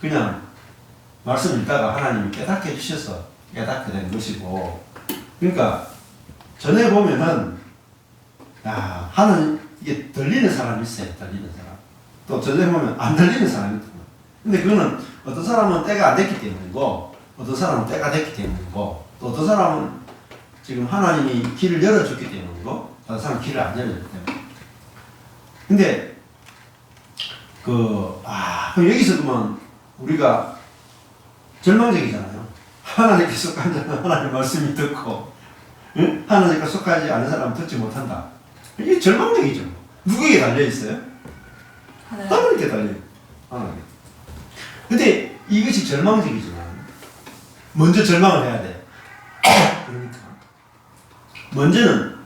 그냥 말씀 읽다가 하나님이 깨닫게 해주셔서 깨닫게 된 것이고, 그러니까 전해보면은 하는 이게 들리는 사람이 있어요. 들리는 사람. 또 전해보면 안 들리는 사람이 있거든요. 근데 그거는 어떤 사람은 때가 안 됐기 때문이고 어떤 사람은 때가 됐기 때문이고 또 어떤 사람은 지금 하나님이 길을 열어줬기 때문이고 어떤 사람은 길을 안 열어줬기 때문에. 근데 그럼 여기서 그러면 우리가 절망적이잖아요. 하나님께 속한 자는 하나님 말씀이 듣고 하나님께 속하지 않은 사람은 듣지 못한다. 이게 절망적이죠. 누구에게 달려있어요? 하나님께 달려요. 하나님. 근데 이것이 절망적이지만 먼저 절망을 해야 돼. 그러니까 먼저는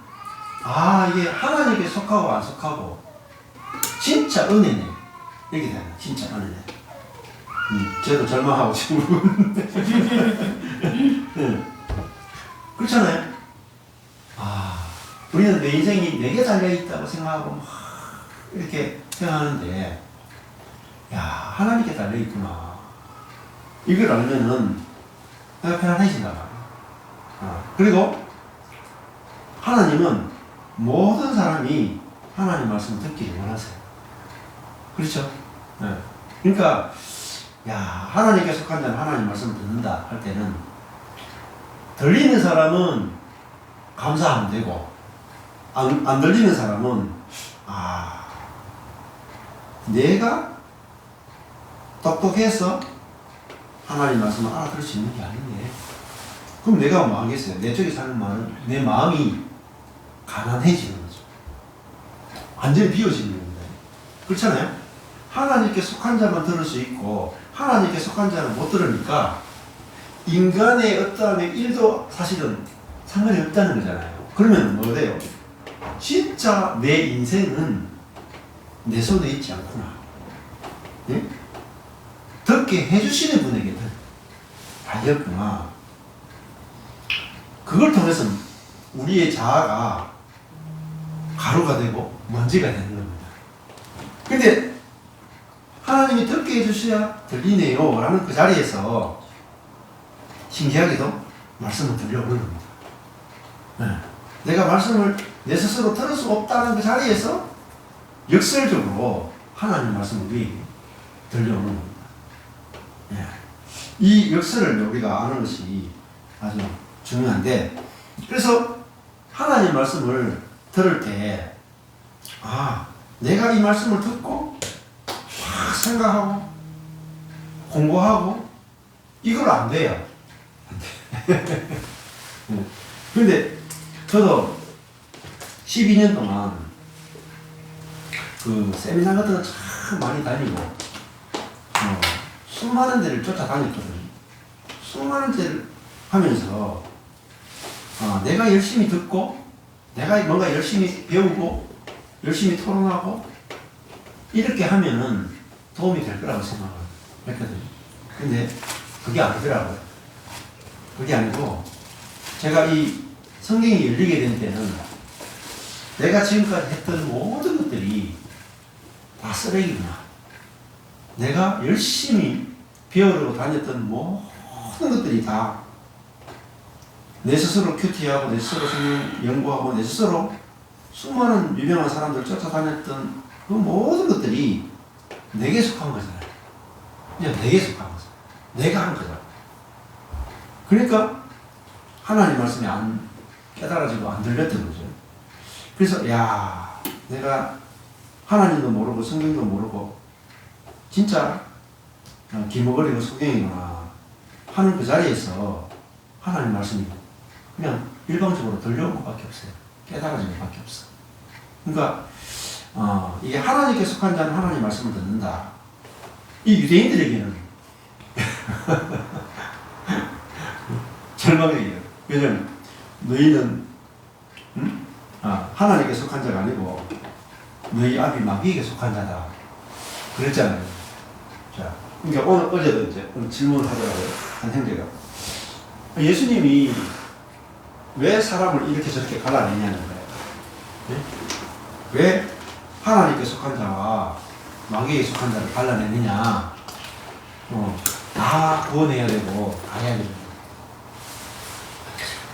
이게 하나님께 속하고 안 속하고 진짜 은혜네. 이렇게 되는 진짜 은혜네. 저도 절망하고 지금 그렇잖아요. 우리는 내 인생이 내게 달려있다고 생각하고 막 이렇게 생각하는데 하나님께 달려있구나 이걸 알면은 내가 편안해진다 말이야. 그리고 하나님은 모든 사람이 하나님 말씀을 듣기를 원하세요. 그렇죠? 네. 그러니까 하나님께 속한 자는 하나님 말씀을 듣는다 할 때는 들리는 사람은 감사하면 되고 안 들리는 사람은 내가 똑똑해서 하나님 말씀을 알아들을 수 있는 게 아니네. 그럼 내가 뭐 하겠어요? 내 쪽에 사는 말은 내 마음이 가난해지는 거죠. 완전히 비워지는 겁니다. 그렇잖아요? 하나님께 속한 자만 들을 수 있고 하나님께 속한 자는 못 들으니까 인간의 어떠한 일도 사실은 상관이 없다는 거잖아요. 그러면 뭐 돼요? 진짜 내 인생은 내 손에 있지 않구나. 예? 듣게 해주시는 분에게 달렸구나. 그걸 통해서 우리의 자아가 가루가 되고 먼지가 되는 겁니다. 근데 하나님이 듣게 해주셔야 들리네요 라는 그 자리에서 신기하게도 말씀을 들려오는 겁니다. 네. 내가 말씀을 내 스스로 들을 수 없다는 그 자리에서 역설적으로 하나님 말씀을 우리에게 들려오는 겁니다. 네. 이 역설을 우리가 아는 것이 아주 중요한데, 그래서 하나님 말씀을 들을 때 내가 이 말씀을 듣고 막 생각하고 공부하고 이걸 안 돼요. 안 돼. 근데 저도 12년 동안 그 세미나 같은 거 참 많이 다니고 수많은 데를 쫓아다녔거든요. 수많은 데를 하면서 내가 열심히 듣고 내가 뭔가 열심히 배우고 열심히 토론하고 이렇게 하면은 도움이 될 거라고 생각을 했거든요. 근데 그게 아니더라고요. 그게 아니고 제가 이 성경이 열리게 된 때는 내가 지금까지 했던 모든 것들이 다 쓰레기구나. 내가 열심히 배우려고 다녔던 모든 것들이 다 내 스스로 큐티하고 내 스스로 성경 연구하고 내 스스로 수많은 유명한 사람들 쫓아다녔던 그 모든 것들이 내게 속한 거잖아요. 그냥 내게 속한 거죠. 내가 한 거죠. 그러니까 하나님 말씀이 안 깨달아지고 안 들렸던 거죠. 그래서 야, 내가 하나님도 모르고 성경도 모르고 진짜 기머거리고 소경이구나 하는 그 자리에서 하나님 말씀이 그냥 일방적으로 들려온 것밖에 없어요. 깨달아진 것밖에 없어. 그러니까 이게 하나님께 속한 자는 하나님 말씀을 듣는다. 이 유대인들에게는 절망이에요. 왜냐면 너희는 하나님께 속한 자가 아니고 너희 아비 마귀에게 속한 자다. 그랬잖아요. 자, 그러니까 어제도 이제 오늘 질문을 하더라고요. 한 형제가 예수님이 왜 사람을 이렇게 저렇게 갈라내냐는 거예요. 네? 왜 하나님께 속한 자와 마귀에게 속한 자를 갈라내느냐? 다 구원해야 되고 다 해야 되고.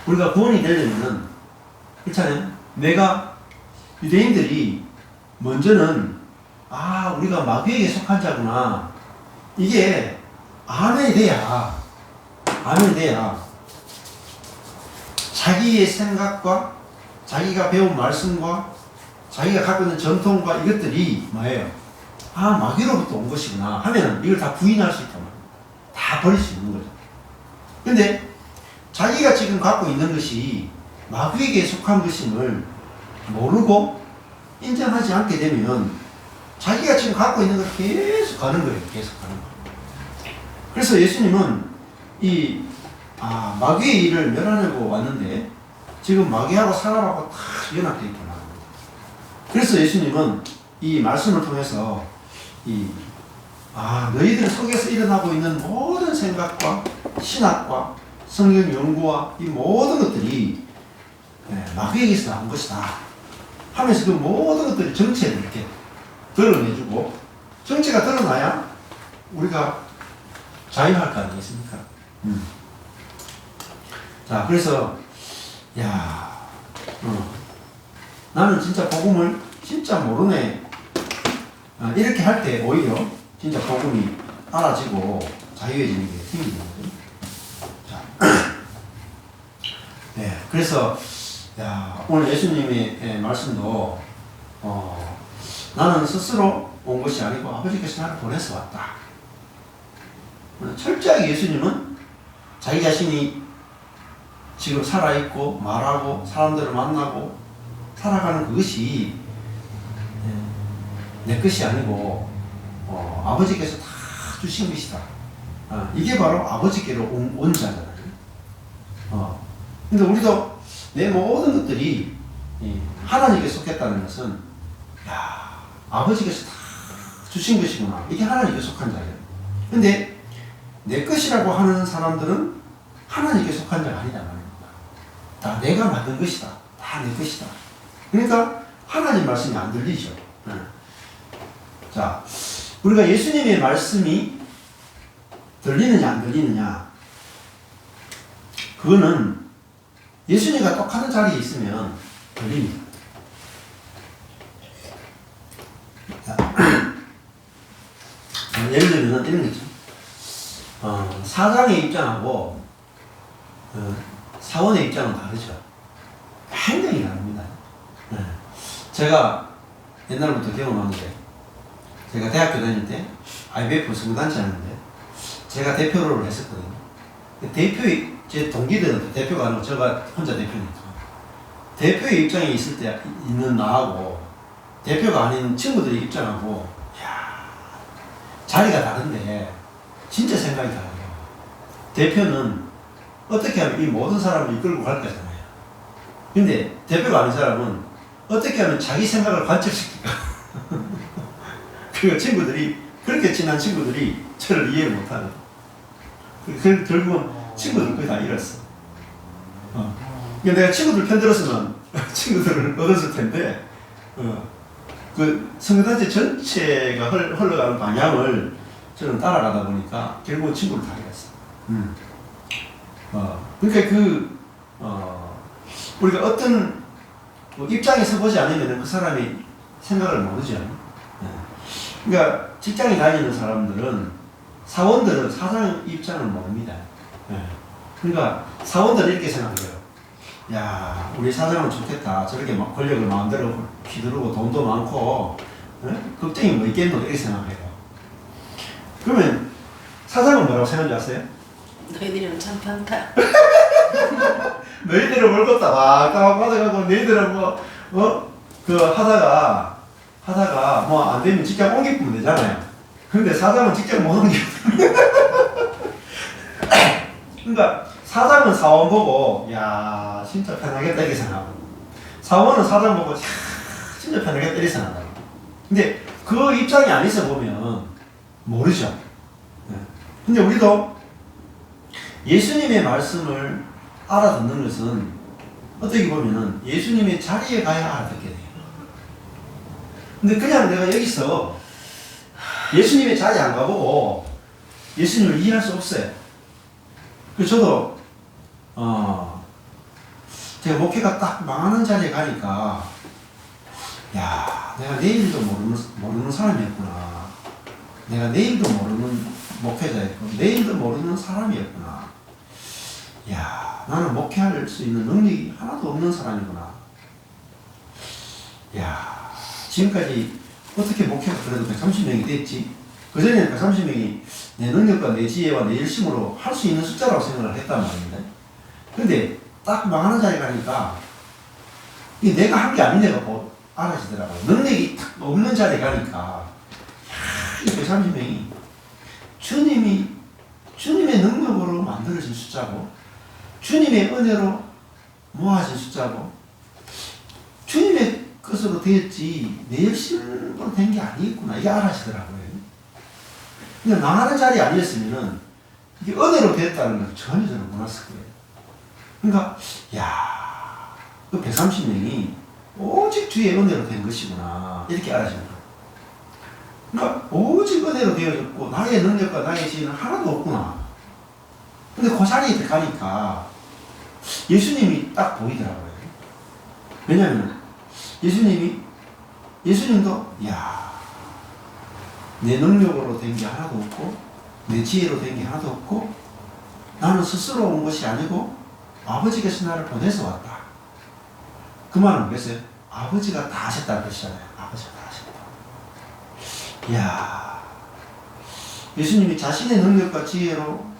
우리가 구원이 되려면은 그렇잖아요. 내가 유대인들이 먼저는 우리가 마귀에게 속한 자구나. 이게 아멘이 돼야 자기의 생각과 자기가 배운 말씀과 자기가 갖고 있는 전통과 이것들이 뭐예요? 마귀로부터 온 것이구나 하면은 이걸 다 부인할 수 있단 말이에요. 다 버릴 수 있는 거죠. 근데 자기가 지금 갖고 있는 것이 마귀에게 속한 것임을 모르고 인정하지 않게 되면 자기가 지금 갖고 있는 걸 계속 가는 거예요. 계속 가는 거예요. 그래서 예수님은 이 마귀의 일을 멸하려고 왔는데 지금 마귀하고 사람하고 다 연합되어 있구나. 그래서 예수님은 이 말씀을 통해서 너희들 속에서 일어나고 있는 모든 생각과 신학과 성경 연구와 이 모든 것들이 마귀에게서 나온 것이다 하면서 그 모든 것들이 정체를 이렇게 드러내주고, 정체가 드러나야 우리가 자유할 거 아니겠습니까? 자, 그래서 나는 진짜 복음을 진짜 모르네. 이렇게 할 때 오히려 진짜 복음이 알아지고 자유해지는 게 생기는 거죠. 자, 네, 그래서 오늘 예수님의 말씀도 나는 스스로 온 것이 아니고 아버지께서 나를 보내서 왔다. 철저하게 예수님은 자기 자신이 지금 살아있고 말하고 사람들을 만나고 살아가는 그것이 내 것이 아니고 아버지께서 다 주신 것이다. 이게 바로 아버지께로 온 자잖아요. 근데 우리도 내 모든 것들이 하나님께 속했다는 것은 아버지께서 다 주신 것이구나. 이게 하나님께 속한 자예요. 근데 내 것이라고 하는 사람들은 하나님께 속한 자가 아니다 말입니다. 다 내가 만든 것이다. 다 내 것이다. 그러니까 하나님 말씀이 안 들리죠. 자, 우리가 예수님의 말씀이 들리느냐 안 들리느냐, 그거는 예수님과 똑같은 자리에 있으면 들립니다. 예를 들면 이런 거죠. 사장의 입장하고 사원의 입장은 다르죠. 굉장히 다릅니다. 제가 옛날부터 경험하는데, 제가 대학교 다닐 때 IBF 성단체 하는데 제가 대표를 했었거든요. 제 동기들은 대표가 아니고 제가 혼자 대표니까 대표의 입장에 있을 때 있는 나하고 대표가 아닌 친구들의 입장하고 자리가 다른데 진짜 생각이 달라요. 대표는 어떻게 하면 이 모든 사람을 이끌고 갈 거잖아요. 근데 대표가 아닌 사람은 어떻게 하면 자기 생각을 관철시킬까? 그 친구들이, 그렇게 친한 친구들이 저를 이해를 못하는. 결국은 친구들 거의 다 잃었어. 내가 친구들 편 들었으면 친구들을 얻었을 텐데, 그 성교단체 전체가 흘러가는 방향을 저는 따라가다 보니까 결국은 친구를 다 잃었어. 그러니까 우리가 어떤 입장에 서보지 않으면 그 사람이 생각을 모르죠. 그러니까 직장에 다니는 사람들은 사원들은 사장 입장을 모릅니다. 그러니까 사원들은 이렇게 생각해요. 야, 우리 사장은 좋겠다. 저렇게 막 권력을 마음대로 휘두르고 돈도 많고, 걱정이 뭐 있겠노? 이렇게 생각해요. 그러면 사장은 뭐라고 생각하지 아세요? 너희들은 참 편타. 너희들은 뭘 걷다 막 받아가고 너희들은 하다가 뭐 안 되면 직장 옮기면 되잖아요. 근데 사장은 직장 못 옮겨. 그러니까 사장은 사원 보고 야 진짜 편하겠다 이렇게 생각하고, 사원은 사장 보고 진짜 편하겠다 이렇게 생각하고. 근데 그 입장이 아니서 보면 모르죠. 근데 우리도 예수님의 말씀을 알아듣는 것은 어떻게 보면은 예수님의 자리에 가야 알아듣게 돼요. 근데 그냥 내가 여기서 예수님의 자리에 안 가보고 예수님을 이해할 수 없어요. 그래서 저도 제가 목회가 딱 망하는 자리에 가니까 야, 내가 내일도 모르는 사람이었구나. 내가 내일도 모르는 목회자였고 내일도 모르는 사람이었구나. 야, 나는 목회할 수 있는 능력이 하나도 없는 사람이구나. 야, 지금까지 어떻게 목회가 그래도 130명이 됐지? 그전에는 130명이 내 능력과 내 지혜와 내 열심으로 할 수 있는 숫자라고 생각을 했단 말입니다. 근데 딱 망하는 자리에 가니까 이 내가 한 게 아니네가 알아지더라고요. 능력이 딱 없는 자리에 가니까 야, 이 130명이 주님의 능력으로 만들어진 숫자고 주님의 은혜로 모아진 숫자고 주님의 것으로 되었지 내 열심으로 된 게 아니겠구나 이게 알아지더라고요. 근데 나가는 자리에 아니었으면은 이게 은혜로 되었다는 걸 전혀 저는 몰랐을 거예요. 그러니까 야, 그 130명이 오직 주의 은혜로 된 것이구나 이렇게 알아지는 거예요. 그러니까 오직 은혜로 되어졌고 나의 능력과 나의 지혜는 하나도 없구나. 근데 그 자리에 가니까 예수님이 딱 보이더라고요. 왜냐하면 예수님도 야, 내 능력으로 된 게 하나도 없고 내 지혜로 된 게 하나도 없고 나는 스스로 온 것이 아니고 아버지께서 나를 보내서 왔다. 그 말은 뭐겠어요? 아버지가 다 하셨다는 뜻이잖아요. 아버지가 다 하셨다. 이야, 예수님이 자신의 능력과 지혜로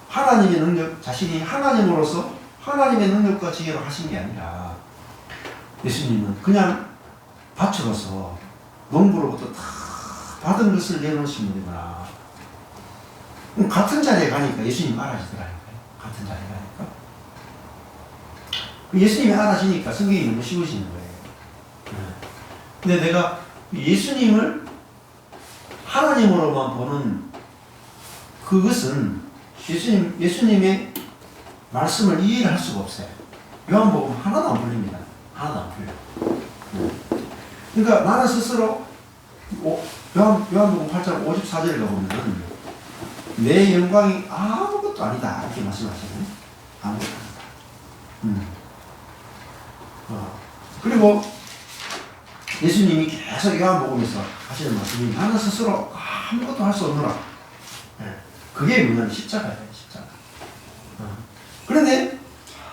하나님의 능력, 자신이 하나님으로서 하나님의 능력과 지혜로 하신 게 아니라 예수님은 그냥 밭으로서 농부로부터 다 받은 것을 내놓으신 분이구나. 같은 자리에 가니까 예수님 알아지더라니까요. 같은 자리에 가니까. 예수님이 알아지니까 성경이 너무 쉬우시는 거예요. 근데 내가 예수님을 하나님으로만 보는 그것은 예수님의 말씀을 이해를 할 수가 없어요. 요한복음 하나도 안 풀립니다. 하나도 안 풀려. 그러니까 나는 스스로 요한복음 8장 54절에 가보면 내 영광이 아무것도 아니다 이렇게 말씀하시네요. 아무것도 아니다. 그리고 예수님이 계속 요한복음에서 하시는 말씀이 나는 스스로 아무것도 할 수 없노라. 그게 뭐냐면 십자가예요. 십자가. 그런데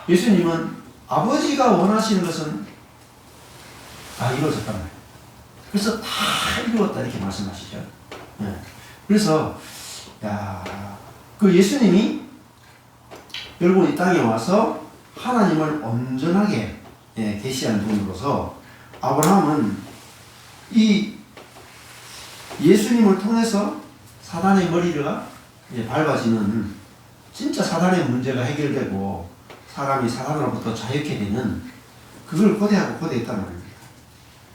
예수님은 아버지가 원하시는 것은 다 이루어졌단 말이에요. 그래서 다 이루었다 이렇게 말씀하시죠. 그래서 그 예수님이 결국 이 땅에 와서 하나님을 온전하게 계시한 분으로서 아브라함은 이 예수님을 통해서 사단의 머리가 밟아지는 진짜 사단의 문제가 해결되고 사람이 사단으로부터 자유케 되는 그걸 고대하고 고대했단 말입니다.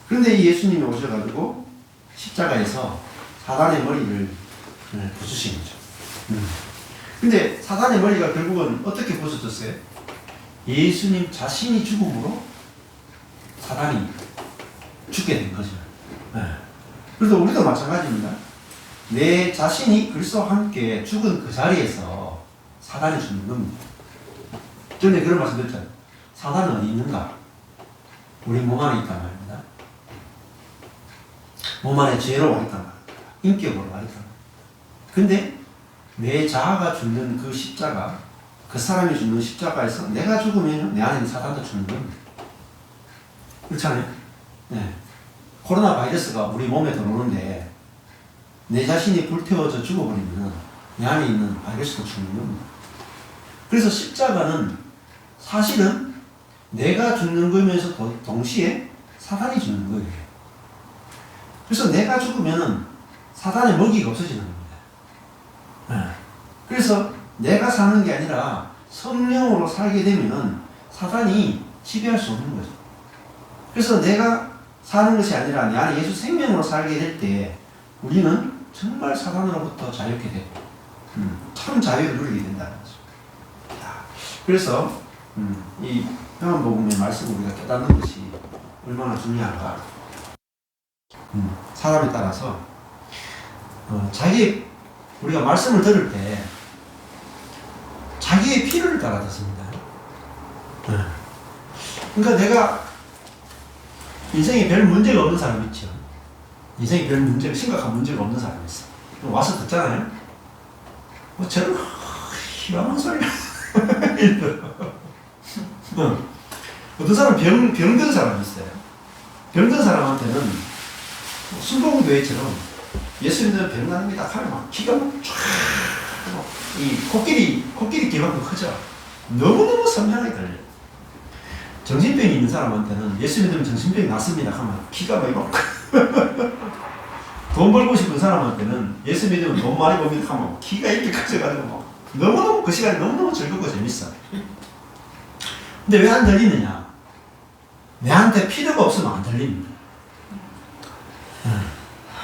그런데 이 예수님이 오셔가지고 십자가에서 사단의 머리를 부수신 거죠. 근데 사단의 머리가 결국은 어떻게 부서졌어요? 예수님 자신이 죽음으로 사단이 죽게 된 거죠. 그래서 우리도 마찬가지입니다. 내 자신이 그리스도와 함께 죽은 그 자리에서 사단이 죽는 겁니다. 전에 그런 말씀 드렸잖아요. 사단은 어디 있는가? 우리 몸 안에 있단 말입니다. 몸 안에 죄로 와 있단 말입니다. 인격으로 와 있단 말입니다. 근데 내 자아가 죽는 그 십자가, 그 사람이 죽는 십자가에서 내가 죽으면 내 안에 있는 사단도 죽는 겁니다. 그렇잖아요? 네. 코로나 바이러스가 우리 몸에 들어오는데 내 자신이 불태워져 죽어버리면 내 안에 있는 바이러스도 죽는 겁니다. 그래서 십자가는 사실은 내가 죽는 거면서 동시에 사단이 죽는 거예요. 그래서 내가 죽으면 사단의 먹이가 없어지는 겁니다. 그래서 내가 사는 게 아니라 성령으로 살게 되면 사단이 지배할 수 없는 거죠. 그래서 내가 사는 것이 아니라 내 안에 예수 생명으로 살게 될 때 우리는 정말 사단으로부터 자유케 되고 참 자유를 누리게 된다는 거죠. 그래서 이 요한복음의 말씀을 우리가 깨닫는 것이 얼마나 중요한가. 사람에 따라서 우리가 말씀을 들을 때 자기의 필요를 따라 듣습니다. 그러니까 내가 인생에 별 문제가 없는 사람 있죠. 인생에 별 문제가, 심각한 문제가 없는 사람이 있어. 와서 듣잖아요. 저런 희망한 소리가 어떤 사람은 병든 사람이 있어요. 병든 사람한테는 순복음교회처럼 예수 믿는 병납니다 하면 막 기가 막 쫙, 이 코끼리 귀만큼 크죠. 너무너무 선명하게 들려요. 정신병이 있는 사람한테는 예수 믿으면 정신병이 낫습니다 하면 기가 막 이만큼 돈 벌고 싶은 사람한테는 예수 믿으면 돈 많이 법니다 하면 기가 이렇게 커져가지고 막 너무너무 그 시간이 너무너무 즐겁고 재밌어. 근데 왜 안 들리느냐? 내한테 필요가 없으면 안 들립니다.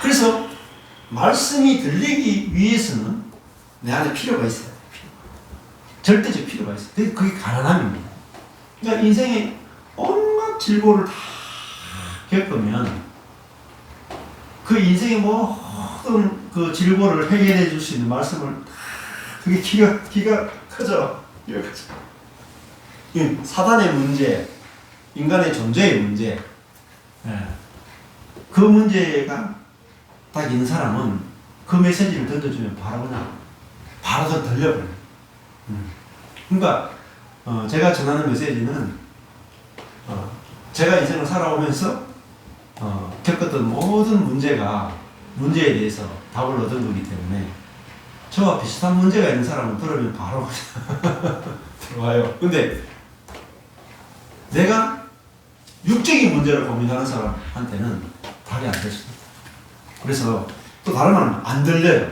그래서 말씀이 들리기 위해서는 내 안에 필요가 있어야 돼. 절대적 필요가 있어요. 그게 가난함입니다. 그러니까 인생에 온갖 질고를 다 겪으면 그 인생의 모든 그 질고를 해결해 줄 수 있는 말씀을 그게 기가 커져. 기가 커져. 사단의 문제, 인간의 존재의 문제, 그 문제가 딱 있는 사람은 그 메시지를 던져주면 바로 들려버려요. 그러니까 제가 전하는 메시지는 제가 인생을 살아오면서 겪었던 모든 문제에 대해서 답을 얻은 거기 때문에 저와 비슷한 문제가 있는 사람은 들으면 바로 들어와요. 근데 내가 육적인 문제를 고민하는 사람한테는 답이 안 될 수도 있어요. 그래서 또 다른 말은 안 들려요.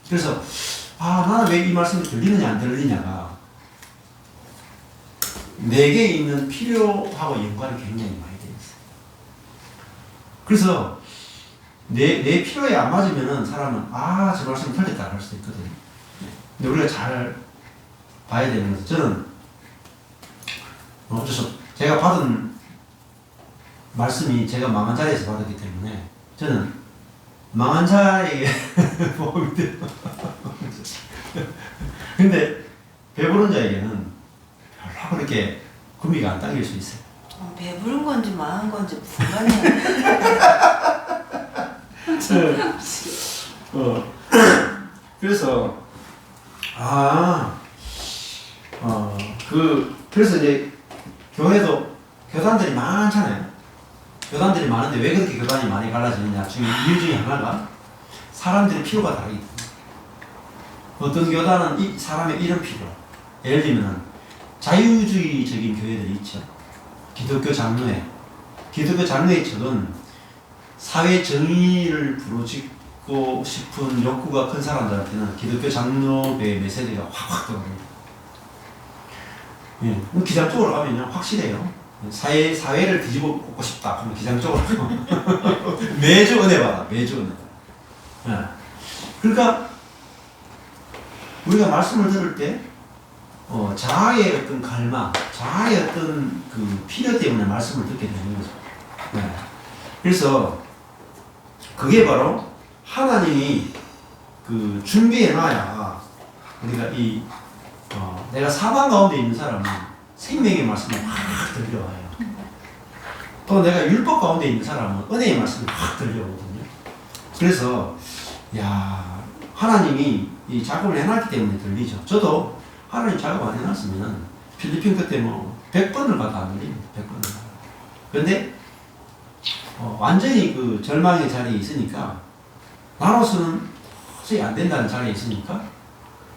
그래서 나는 왜 이 말씀이 들리느냐 안 들리냐가 내게 있는 필요하고 연관이 굉장히 많이 되어 있어요. 그래서 내 필요에 안 맞으면은 사람은 저 말씀 틀렸다 할 수도 있거든요. 근데 우리가 잘 봐야 되는 것은 저는 어째서 제가 받은 말씀이 제가 망한 자리에서 받았기 때문에 저는 망한 자에게 복음이 돼요. 근데 배부른 자에게는 별로 그렇게 구미가 안 당길 수 있어요. 배부른 건지 망한 건지 무슨 말이야. 그래서 그래서 이제 교회도 교단들이 많잖아요. 교단들이 많은데 왜 그렇게 교단이 많이 갈라지느냐? 지금 이유 중에 하나가 사람들의 필요가 다르기 때문에. 어떤 교단은 이 사람의 이런 필요. 예를 들면 자유주의적인 교회들이 있죠. 기독교 장로회. 기독교 장로회 측은 사회 정의를 듣고 싶은 욕구가 큰 사람들한테는 기독교 장로교의 메시지가 확확 들어옵니다. 예, 기장 쪽으로 가면요 확실해요. 사회를 뒤집어 엎고 싶다 하면 기장 쪽으로 가면 매주 은혜 받아, 매주 은혜 받아. 예. 그러니까 우리가 말씀을 들을 때 자아의 어떤 갈망, 자아의 어떤 그 필요 때문에 말씀을 듣게 되는 거죠. 예. 그래서 그게 바로 하나님이 그 준비해놔야 우리가 내가 사망 가운데 있는 사람은 생명의 말씀을 확 들려와요. 또 내가 율법 가운데 있는 사람은 은혜의 말씀이 확 들려오거든요. 그래서 하나님이 이 작업을 해놨기 때문에 들리죠. 저도 하나님 작업 안 해놨으면 필리핀 그때 100번을 가도 안 들립니다. 100번을 가도. 그런데 완전히 그 절망의 자리에 있으니까 나로서는 도저히 안 된다는 자리에 있으니까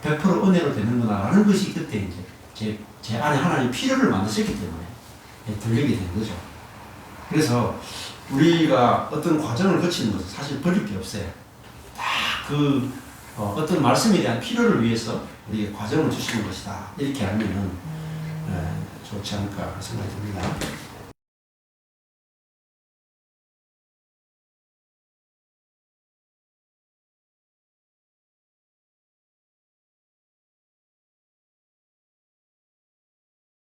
100% 은혜로 되는구나라는 것이 그때 이제 제 안에 하나님 필요를 만드셨기 때문에 들리게 된 거죠. 그래서 우리가 어떤 과정을 거치는 것은 사실 버릴 게 없어요. 다 어떤 말씀에 대한 필요를 위해서 우리에게 과정을 주시는 것이다. 이렇게 알면은 좋지 않을까 생각이 듭니다.